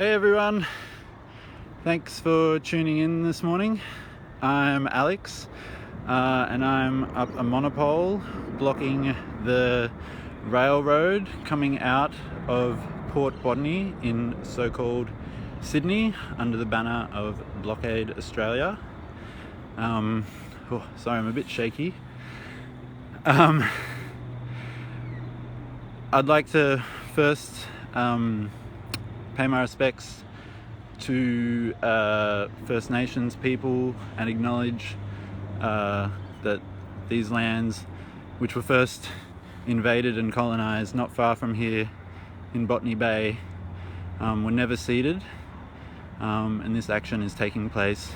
Hey everyone, thanks for tuning in this morning. I'm Alex and I'm up a Monopole blocking the railroad coming out of Port Botany in so-called Sydney under the banner of Blockade Australia. Sorry, I'm a bit shaky. I'd like to first pay my respects to First Nations people and acknowledge that these lands, which were first invaded and colonized not far from here in Botany Bay, were never ceded, and this action is taking place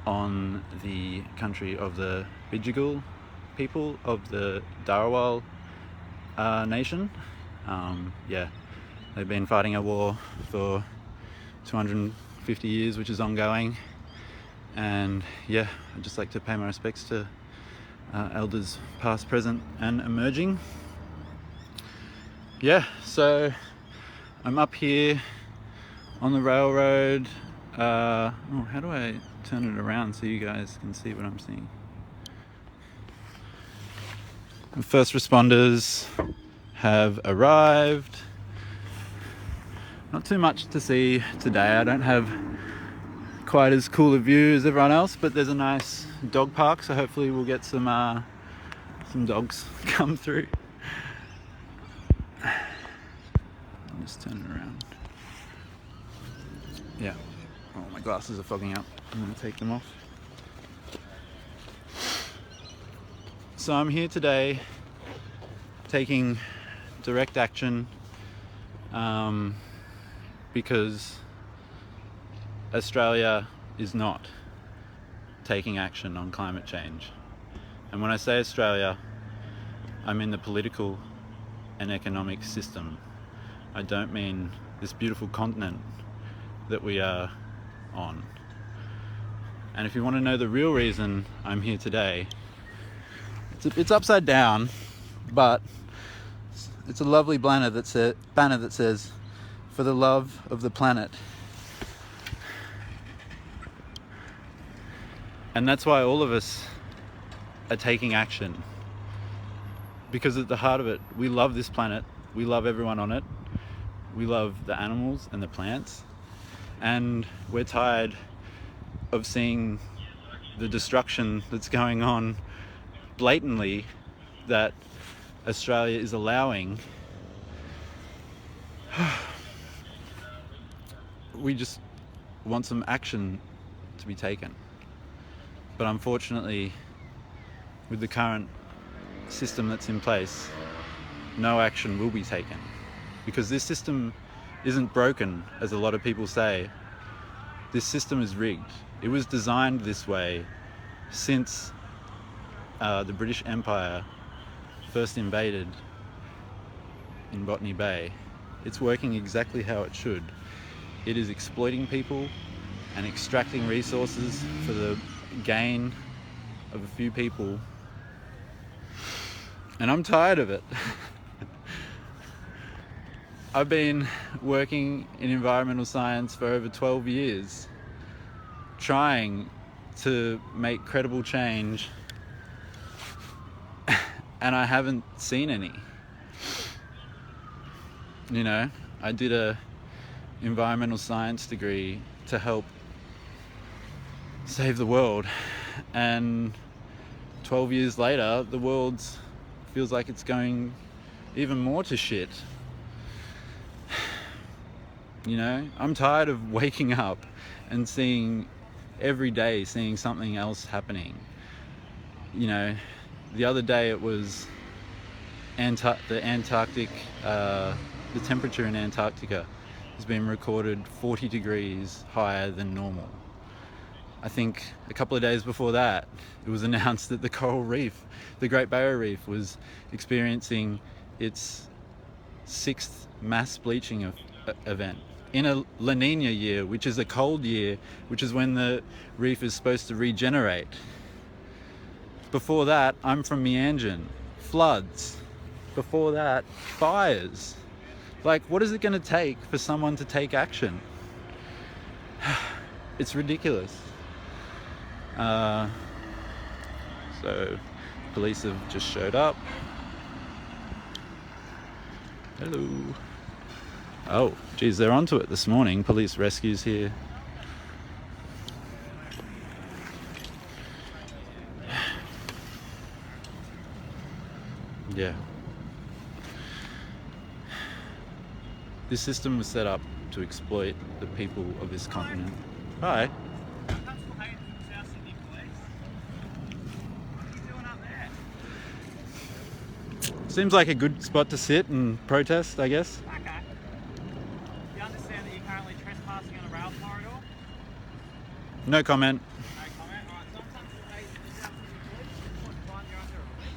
on the country of the Bidjigal people of the Darawal nation. They've been fighting a war for 250 years, which is ongoing, and I'd just like to pay my respects to elders past, present and emerging. So I'm up here on the railroad. How do I turn it around so you guys can see what I'm seeing? The first responders have arrived. Not too much to see today. I don't have quite as cool a view as everyone else, but there's a nice dog park, so hopefully we'll get some dogs come through. I'll just turn it around. Oh, my glasses are fogging up. I'm going to take them off. So I'm here today taking direct action because Australia is not taking action on climate change. And when I say Australia, I mean the political and economic system. I don't mean this beautiful continent that we are on. And if you want to know the real reason I'm here today, it's upside down, but it's a lovely banner that says, "For the love of the planet." And that's why all of us are taking action. Because at the heart of it, we love this planet, we love everyone on it, we love the animals and the plants, and we're tired of seeing the destruction that's going on blatantly that Australia is allowing. We just want some action to be taken. But unfortunately, with the current system that's in place, no action will be taken. Because this system isn't broken, as a lot of people say. This system is rigged. It was designed this way since the British Empire first invaded in Botany Bay. It's working exactly how it should. It is exploiting people and extracting resources for the gain of a few people. And I'm tired of it. I've been working in environmental science for over 12 years, trying to make credible change, and I haven't seen any. I did a environmental science degree to help save the world, and 12 years later the world feels like it's going even more to shit. I'm tired of waking up and seeing something else happening. The other day it was the Antarctic, the temperature in Antarctica has been recorded 40 degrees higher than normal. I think a couple of days before that, it was announced that the coral reef, the Great Barrier Reef, was experiencing its 6th mass bleaching event in a La Nina year, which is a cold year, which is when the reef is supposed to regenerate. Before that, I'm from Meanjin, floods. Before that, fires. Like, what is it going to take for someone to take action? It's ridiculous. So police have just showed up. Hello. Oh, geez, they're onto it this morning. Police rescues here. Yeah. This system was set up to exploit the people of this continent. Hi. Seems like a good spot to sit and protest, I guess. Okay. You understand that you're currently trespassing on a rail corridor? No comment. No comment. Alright, sometimes the way you out to the police, you put one, you're under arrest.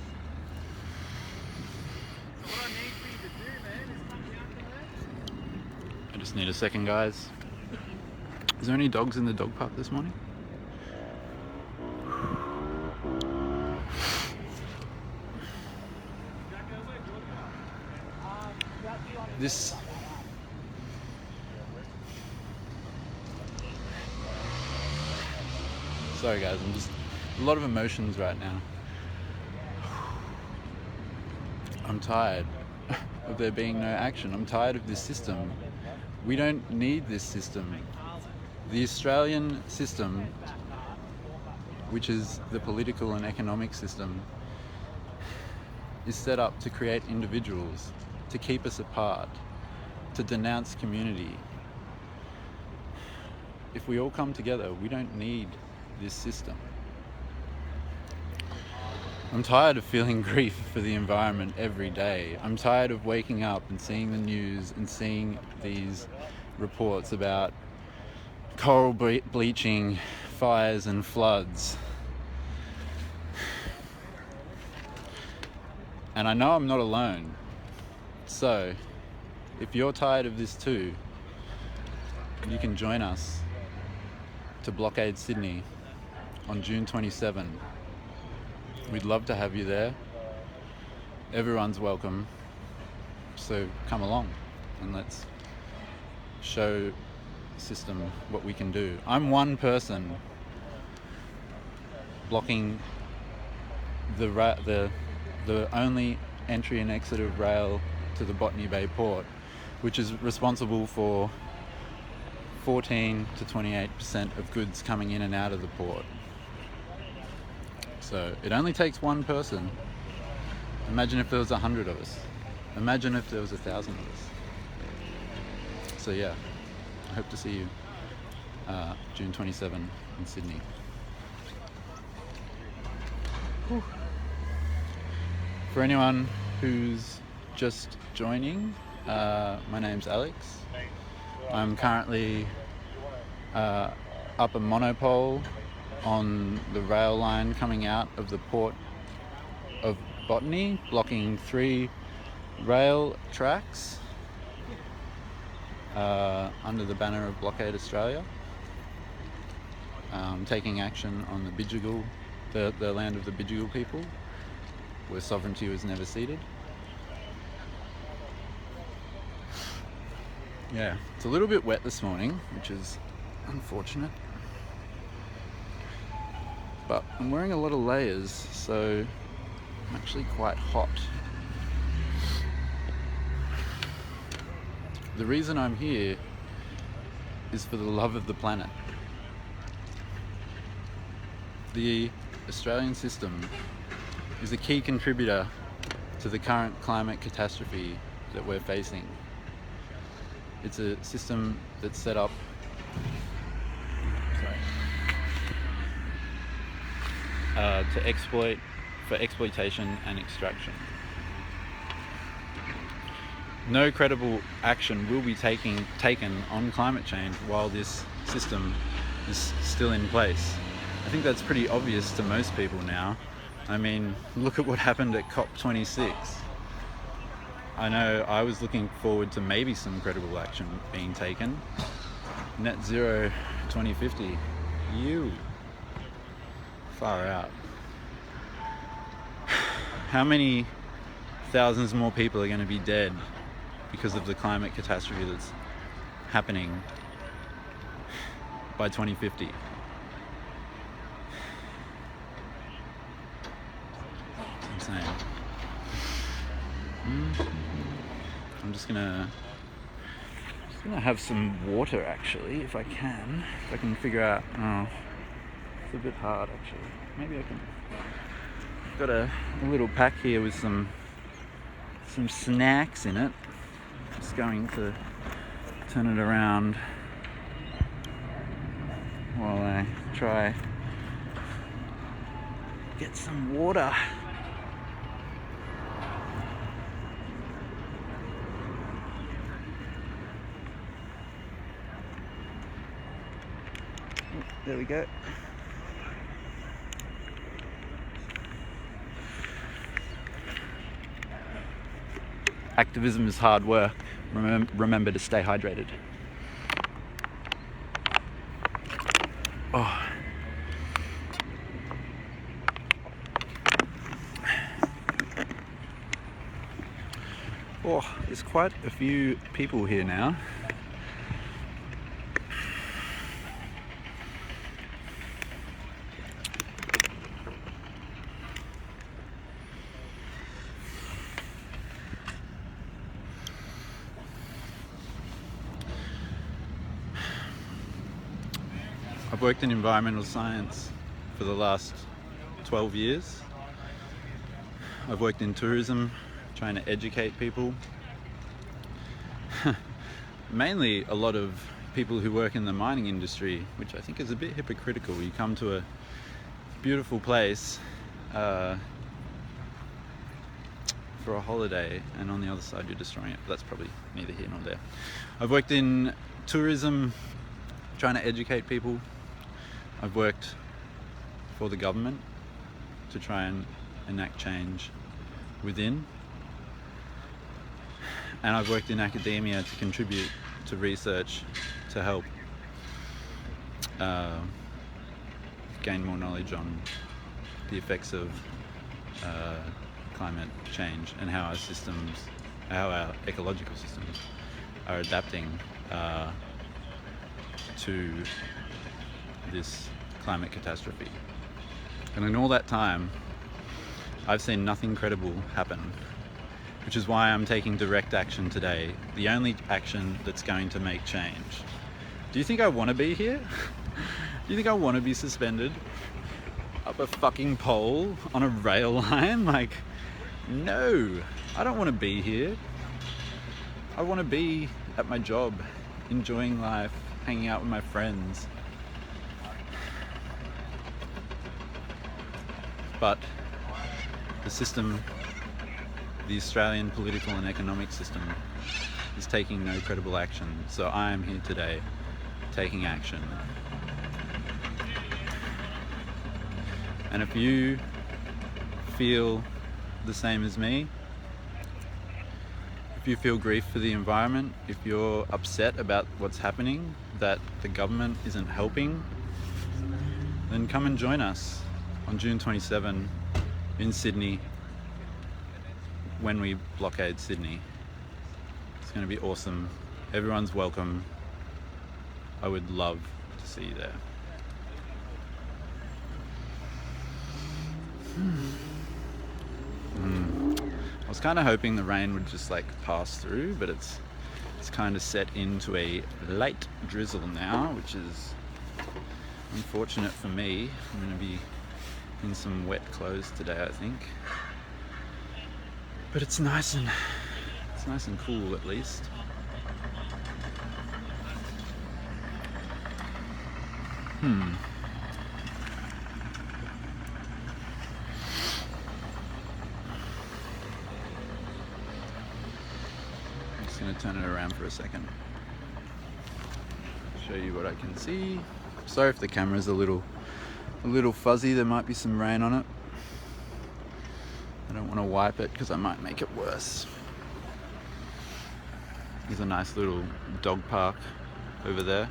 So what I need for you to do, man, is come down to there. I just need a second, guys. Is there any dogs in the dog park this morning? This sorry guys, I'm just a lot of emotions right now. I'm tired of there being no action. I'm tired of this system. We don't need this system. The Australian system, which is the political and economic system, is set up to create individuals, to keep us apart, to denounce community. If we all come together, we don't need this system. I'm tired of feeling grief for the environment every day. I'm tired of waking up and seeing the news and seeing these reports about coral bleaching, fires and floods. And I know I'm not alone. So, if you're tired of this too, you can join us to Blockade Sydney on June 27. We'd love to have you there. Everyone's welcome. So come along and let's show the system what we can do. I'm one person blocking the only entry and exit of rail to the Botany Bay port, which is responsible for 14 to 28% of goods coming in and out of the port. So it only takes one person. Imagine if there was 100 of us. Imagine if there was 1,000 of us. So yeah, I hope to see you June 27 in Sydney. Whew. For anyone who's just joining, my name's Alex. I'm currently up a Monopole on the rail line coming out of the Port of Botany, blocking 3 rail tracks under the banner of Blockade Australia, taking action on the Bidjigal, the land of the Bidjigal people, where sovereignty was never ceded. Yeah, it's a little bit wet this morning, which is unfortunate. But I'm wearing a lot of layers, so I'm actually quite hot. The reason I'm here is for the love of the planet. The Australian system is a key contributor to the current climate catastrophe that we're facing. It's a system that's set up to exploit, for exploitation and extraction. No credible action will be taken on climate change while this system is still in place. I think that's pretty obvious to most people now. I mean, look at what happened at COP26. I know I was looking forward to maybe some credible action being taken. Net zero 2050. Far out. How many thousands more people are going to be dead because of the climate catastrophe that's happening by 2050. It's insane. I'm just gonna have some water actually, if I can. If I can figure out. Oh, it's a bit hard actually. Maybe I can. Got a little pack here with some snacks in it. Just going to turn it around while I try get some water. There we go. Activism is hard work. Remember to stay hydrated. Oh. Oh, there's quite a few people here now. I've worked in environmental science for the last 12 years. I've worked in tourism, trying to educate people. Mainly a lot of people who work in the mining industry, which I think is a bit hypocritical. You come to a beautiful place for a holiday and on the other side you're destroying it. But that's probably neither here nor there. I've worked in tourism, trying to educate people. I've worked for the government to try and enact change within. And I've worked in academia to contribute to research to help gain more knowledge on the effects of climate change and how our ecological systems are adapting to this climate catastrophe. And in all that time, I've seen nothing credible happen, which is why I'm taking direct action today, the only action that's going to make change. Do you think I want to be here? Do you think I want to be suspended up a fucking pole on a rail line? Like, no, I don't want to be here. I want to be at my job, enjoying life, hanging out with my friends. But the system, the Australian political and economic system, is taking no credible action. So I am here today taking action. And if you feel the same as me, if you feel grief for the environment, if you're upset about what's happening, that the government isn't helping, then come and join us on June 27 in Sydney when we blockade Sydney. It's going to be awesome. Everyone's welcome. I would love to see you there. I was kind of hoping the rain would just like pass through, but it's kind of set into a light drizzle now, which is unfortunate for me. I'm going to be in some wet clothes today, I think. But it's nice and cool at least. I'm just going to turn it around for a second. Show you what I can see. Sorry if the camera's a little fuzzy, there might be some rain on it. I don't want to wipe it because I might make it worse. There's a nice little dog park over there.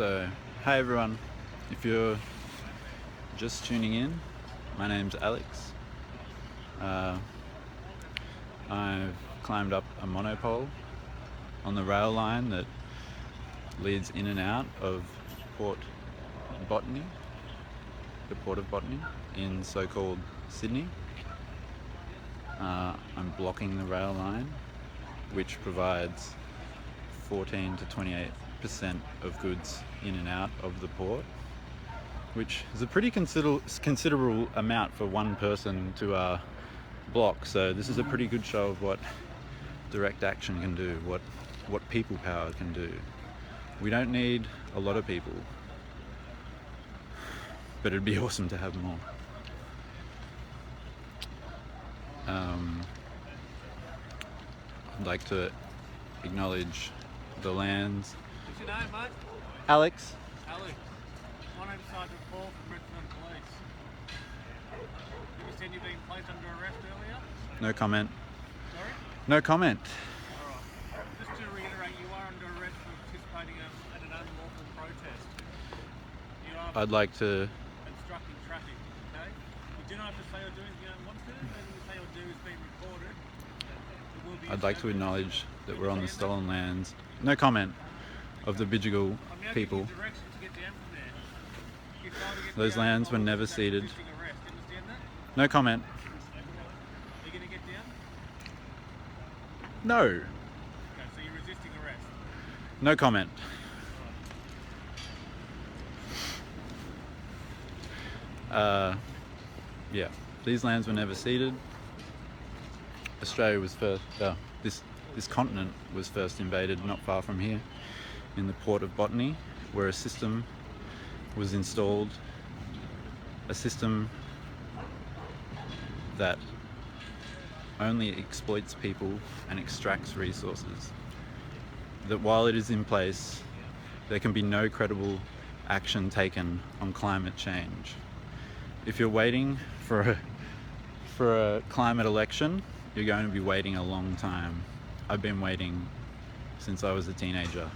So, hi everyone. If you're just tuning in, my name's Alex. I've climbed up a monopole on the rail line that leads in and out of Port Botany, the Port of Botany in so-called Sydney. I'm blocking the rail line, which provides 14 to 28% of goods in and out of the port, which is a pretty considerable amount for one person to block. So this is a pretty good show of what direct action can do, what people power can do. We don't need a lot of people, but it'd be awesome to have more. I'd like to acknowledge the lands. What's your name, mate? Alex. Alex. My name's Sergeant Paul from Richmond Police. You said you've been placed under arrest earlier? No comment. Sorry? No comment. Alright. Just to reiterate, you are under arrest for participating at an unlawful protest. You are I'd like to obstructing traffic, okay? You do not have to say or do anything you don't want to. Anything you say or do is being recorded. It will be I'd like to acknowledge that we're on the stolen lands. No comment. Of the Bidjigal people. Those lands were never ceded. No comment. Are you going to get down? No. Okay, so you're resisting arrest. No comment. Yeah, these lands were never ceded. Australia was first. This continent was first invaded not far from here, in the Port of Botany, where a system was installed, a system that only exploits people and extracts resources. That while it is in place, there can be no credible action taken on climate change. If you're waiting for a climate election, you're going to be waiting a long time. I've been waiting since I was a teenager.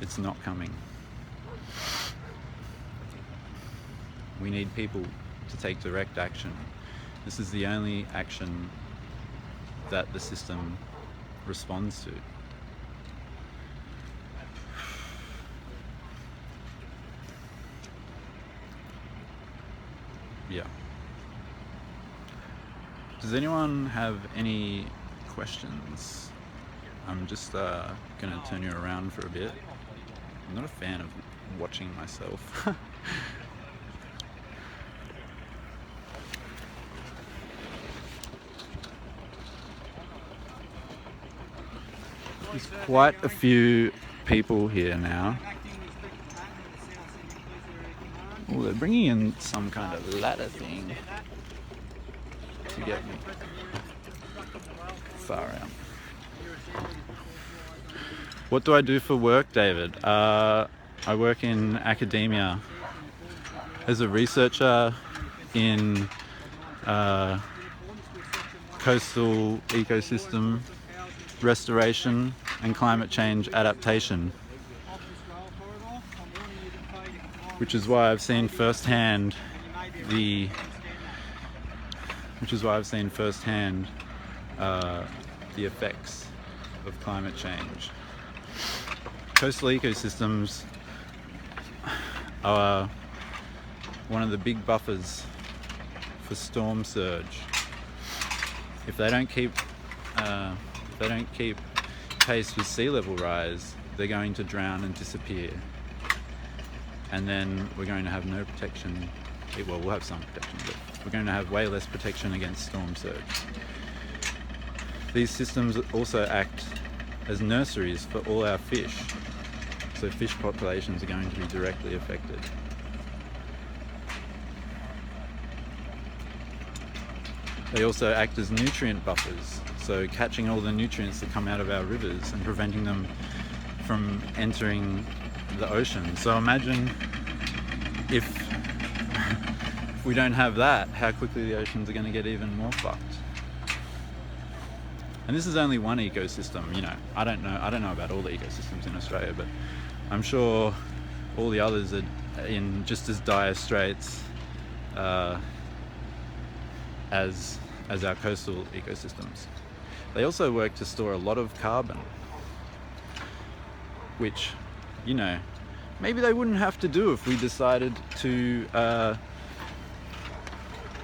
It's not coming. We need people to take direct action. This is the only action that the system responds to. Yeah. Does anyone have any questions? I'm just gonna turn you around for a bit. I'm not a fan of watching myself. There's quite a few people here now. Oh, they're bringing in some kind of ladder thing to get me far out. What do I do for work, David? I work in academia as a researcher in coastal ecosystem restoration and climate change adaptation, which is why I've seen firsthand the effects of climate change. Coastal ecosystems are one of the big buffers for storm surge. If they don't keep pace with sea level rise, they're going to drown and disappear. And then we're going to have no protection. Well, we'll have some protection, but we're going to have way less protection against storm surge. These systems also act as nurseries for all our fish. So fish populations are going to be directly affected. They also act as nutrient buffers, so catching all the nutrients that come out of our rivers and preventing them from entering the ocean. So imagine if we don't have that, how quickly the oceans are going to get even more fucked. And this is only one ecosystem, you know. I don't know about all the ecosystems in Australia, but I'm sure all the others are in just as dire straits as our coastal ecosystems. They also work to store a lot of carbon, which, you know, maybe they wouldn't have to do if we decided to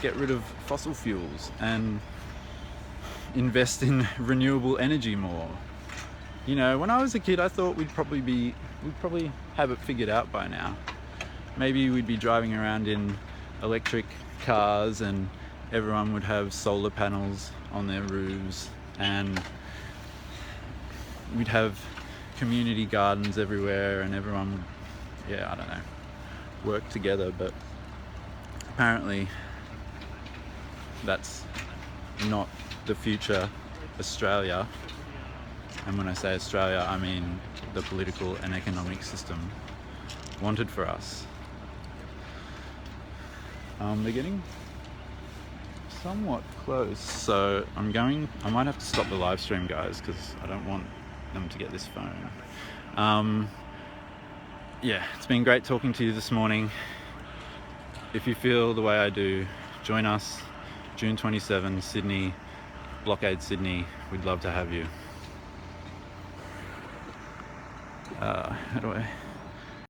get rid of fossil fuels and invest in renewable energy more. You know, when I was a kid, I thought we'd probably have it figured out by now. Maybe we'd be driving around in electric cars and everyone would have solar panels on their roofs, and we'd have community gardens everywhere, and everyone would, yeah, I don't know, work together. But apparently that's not the future Australia. And when I say Australia, I mean the political and economic system wanted for us. They're getting somewhat close, so I might have to stop the live stream, guys, because I don't want them to get this phone. Yeah, it's been great talking to you this morning. If you feel the way I do, join us June 27, Sydney, Blockade Sydney. We'd love to have you. How do I